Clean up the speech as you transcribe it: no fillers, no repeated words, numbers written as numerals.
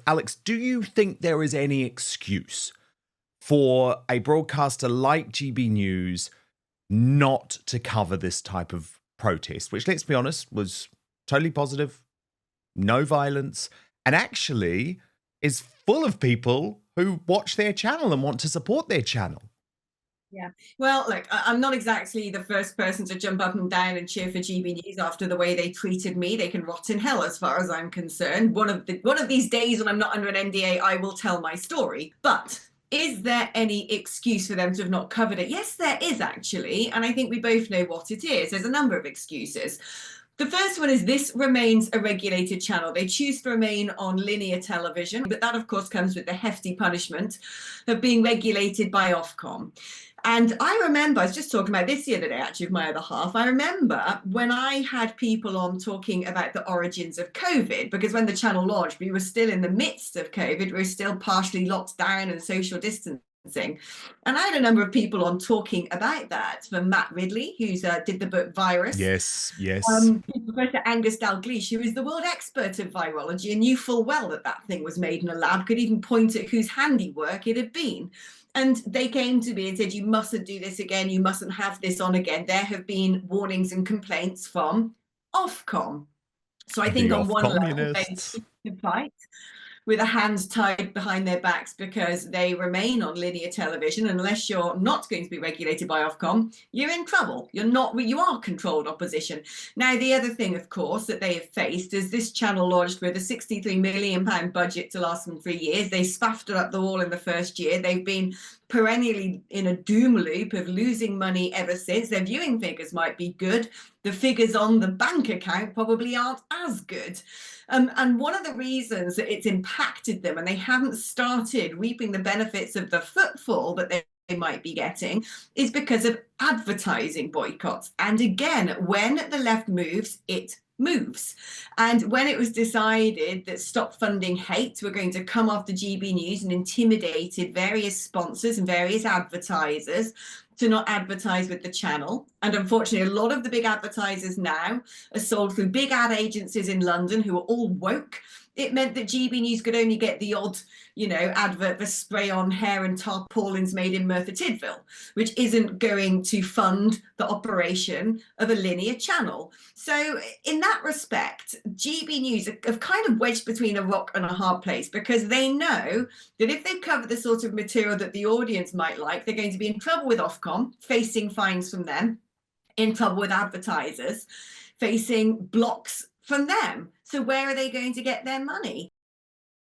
Alex, do you think there is any excuse for a broadcaster like GB News not to cover this type of protest, which, let's be honest, was totally positive, no violence, and actually is full of people who watch their channel and want to support their channel? Yeah. Well, look, I'm not exactly the first person to jump up and down and cheer for GB News after the way they treated me. They can rot in hell, as far as I'm concerned. One of these days when I'm not under an NDA, I will tell my story. But is there any excuse for them to have not covered it? Yes, there is actually, and I think we both know what it is. There's a number of excuses. The first one is this remains a regulated channel. They choose to remain on linear television, but that, of course, comes with the hefty punishment of being regulated by Ofcom. And I remember, I was just talking about this the other day, actually, with my other half. I remember when I had people on talking about the origins of COVID, because when the channel launched, we were still in the midst of COVID. We were still partially locked down and social distancing. And I had a number of people on talking about that, from Matt Ridley, who's did the book Virus. Yes, yes. Professor Angus Dalgleish, who is the world expert of virology and knew full well that that thing was made in a lab, could even point at whose handiwork it had been. And they came to me and said, you mustn't do this again. You mustn't have this on again. There have been warnings and complaints from Ofcom. So I think The on off one level, communists. they fight with their hands tied behind their backs because they remain on linear television. Unless you're not going to be regulated by Ofcom, you're in trouble. You are controlled opposition. Now, the other thing, of course, that they have faced is this channel launched with a £63 million budget to last them 3 years. They spaffed it up the wall in the first year. They've been perennially in a doom loop of losing money ever since. Their viewing figures might be good. The figures on the bank account probably aren't as good. And one of the reasons that it's impacted them and they haven't started reaping the benefits of the footfall that they might be getting is because of advertising boycotts. And again, when the left moves, it moves. And when it was decided that Stop Funding Hate were going to come after GB News and intimidated various sponsors and various advertisers to not advertise with the channel. And unfortunately, a lot of the big advertisers now are sold through big ad agencies in London who are all woke. It meant that GB News could only get the odd, advert for spray-on hair and tarpaulins made in Merthyr Tydfil, which isn't going to fund the operation of a linear channel. So in that respect, GB News have kind of wedged between a rock and a hard place because they know that if they cover the sort of material that the audience might like, they're going to be in trouble with Ofcom, facing fines from them, in trouble with advertisers, facing blocks from them. So where are they going to get their money?